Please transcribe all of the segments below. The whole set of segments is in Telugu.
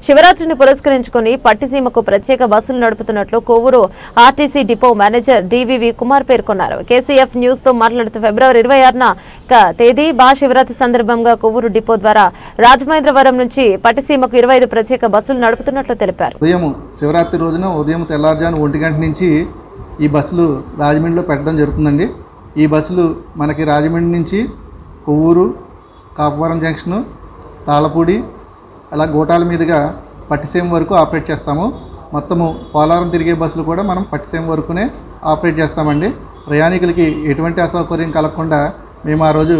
శివరాత్రిని పురస్కరించుకుని పట్టిసీమకు ప్రత్యేక బస్సులు నడుపుతున్నట్లు Kovvur RTC depot manager DVV Kumar పేర్కొన్నారు. కేసీఎఫ్ న్యూస్ తో మాట్లాడుతూ ఫిబ్రవరి 26న తేదీ మహాశివరాత్రి సందర్భంగా కొవ్వూరు డిపో ద్వారా రాజమహేంద్రవరం నుంచి పట్టిసీమకు 25 ప్రత్యేక బస్సులు నడుపుతున్నట్లు తెలిపారు. ఉదయం శివరాత్రి రోజున ఉదయం తెల్లారుజామున 1 గంట నుంచి ఈ బస్సులు రాజమండ్రిలో పెట్టడం జరుగుతుందండి. ఈ బస్సులు మనకి రాజమండ్రి నుంచి కొవ్వూరు, కాపవరం జంక్షను, తాళపూడి, అలా గోటాల మీదుగా పట్టిసీమ వరకు ఆపరేట్ చేస్తాము. మొత్తము పోలారం తిరిగే బస్సులు కూడా మనం పట్టిసీమ వరకునే ఆపరేట్ చేస్తామండి. ప్రయాణికులకి ఎటువంటి అసౌకర్యం కలగకుండా మేము ఆ రోజు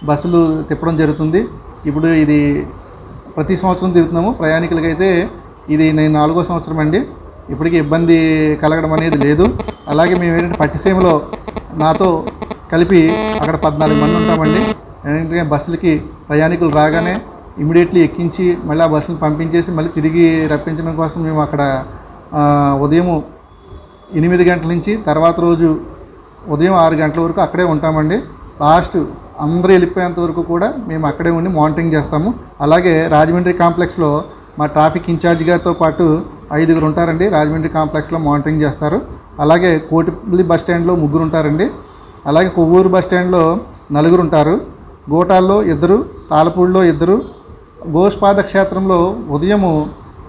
బస్సులు తిప్పడం జరుగుతుంది. ఇప్పుడు ఇది ప్రతి సంవత్సరం తిరుగుతున్నాము. ప్రయాణికులకైతే ఇది నేను 4వ సంవత్సరం అండి. ఇప్పటికీ ఇబ్బంది కలగడం అనేది లేదు. అలాగే మేము ఏంటంటే పట్టిసీమలో నాతో కలిపి అక్కడ 14 మంది ఉంటామండి. ఏంటంటే బస్సులకి ప్రయాణికులు రాగానే ఇమీడియట్లీ ఎక్కించి మళ్ళీ ఆ బస్సులు పంపించేసి మళ్ళీ తిరిగి రప్పించడం కోసం మేము అక్కడ ఉదయం 8 గంటల నుంచి తర్వాత రోజు ఉదయం 6 గంటల వరకు అక్కడే ఉంటామండి. లాస్ట్ అందరూ వెళ్ళిపోయేంత వరకు కూడా మేము అక్కడే ఉండి మానిటరింగ్ చేస్తాము. అలాగే రాజమండ్రి కాంప్లెక్స్లో మా ట్రాఫిక్ ఇన్ఛార్జ్ గారితో పాటు 5గురు ఉంటారండి. రాజమండ్రి కాంప్లెక్స్లో మానిటరింగ్ చేస్తారు. అలాగే కోటిపల్లి బస్ స్టాండ్లో 3 ఉంటారండి. అలాగే కొవ్వూరు బస్ స్టాండ్లో 4 ఉంటారు. గోటాల్లో 2, తాళపూడిలో 2, గోష్పాద క్షేత్రంలో ఉదయం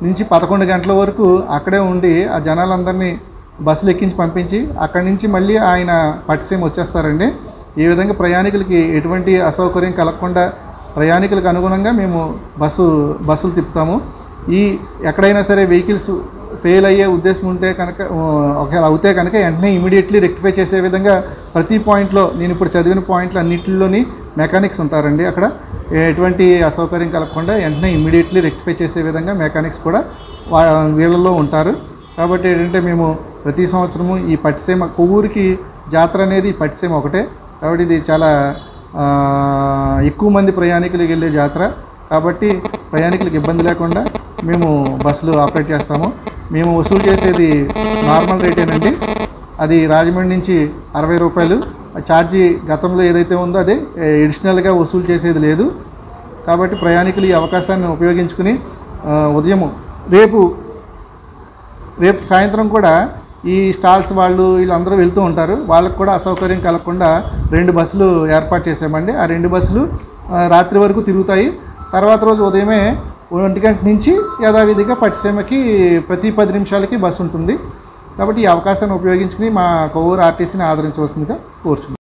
నుంచి 11 గంటల వరకు అక్కడే ఉండి ఆ జనాలందరినీ బస్సులు ఎక్కించి పంపించి అక్కడి నుంచి మళ్ళీ ఆయన పట్టిసీమ వచ్చేస్తారండి. ఈ విధంగా ప్రయాణికులకి ఎటువంటి అసౌకర్యం కలగకుండా ప్రయాణికులకు అనుగుణంగా మేము బస్సులు తిప్పుతాము. ఎక్కడైనా సరే వెహికల్స్ ఫెయిల్ అయ్యే ఉద్దేశం ఉంటే కనుక ఒకవేళ అవుతే కనుక వెంటనే ఇమీడియట్లీ రెక్టిఫై చేసే విధంగా ప్రతి పాయింట్లో నేను ఇప్పుడు చదివిన పాయింట్లు అన్నింటిలోని మెకానిక్స్ ఉంటారండి. అక్కడ ఎటువంటి అసౌకర్యం కలగకుండా వెంటనే ఇమీడియట్లీ రెక్టిఫై చేసే విధంగా మెకానిక్స్ కూడా వీళ్ళల్లో ఉంటారు. కాబట్టి ఏంటంటే మేము ప్రతి సంవత్సరము ఈ పట్టిసీమ కొవ్వూరికి జాతర అనేది పట్టిసీమ ఒకటే. కాబట్టి ఇది చాలా ఎక్కువ మంది ప్రయాణికులకు వెళ్ళే జాతర. కాబట్టి ప్రయాణికులకు ఇబ్బంది లేకుండా మేము బస్సులు ఆపరేట్ చేస్తాము. మేము వసూలు చేసేది నార్మల్ రేటేనండి. అది రాజమండ్రి నుంచి 60 రూపాయలు. ఛార్జీ గతంలో ఏదైతే ఉందో అదే, ఎడిషనల్గా వసూలు చేసేది లేదు. కాబట్టి ప్రయాణికులు ఈ అవకాశాన్ని ఉపయోగించుకుని ఉదయం రేపు సాయంత్రం కూడా ఈ స్టాల్స్ వీళ్ళందరూ వెళ్తూ ఉంటారు. వాళ్ళకు కూడా అసౌకర్యం కలగకుండా 2 బస్సులు ఏర్పాటు చేసామండి. ఆ 2 బస్సులు రాత్రి వరకు తిరుగుతాయి. తర్వాత రోజు ఉదయమే 1 గంట నుంచి యథావిధిగా పట్టిసీమకి ప్రతి 10 నిమిషాలకి బస్సు ఉంటుంది. కాబట్టి ఈ అవకాశాన్ని ఉపయోగించుకుని మా కొవ్వూరు ఆర్టీసీని ఆదరించవలసిందిగా కోరుచున్నాం.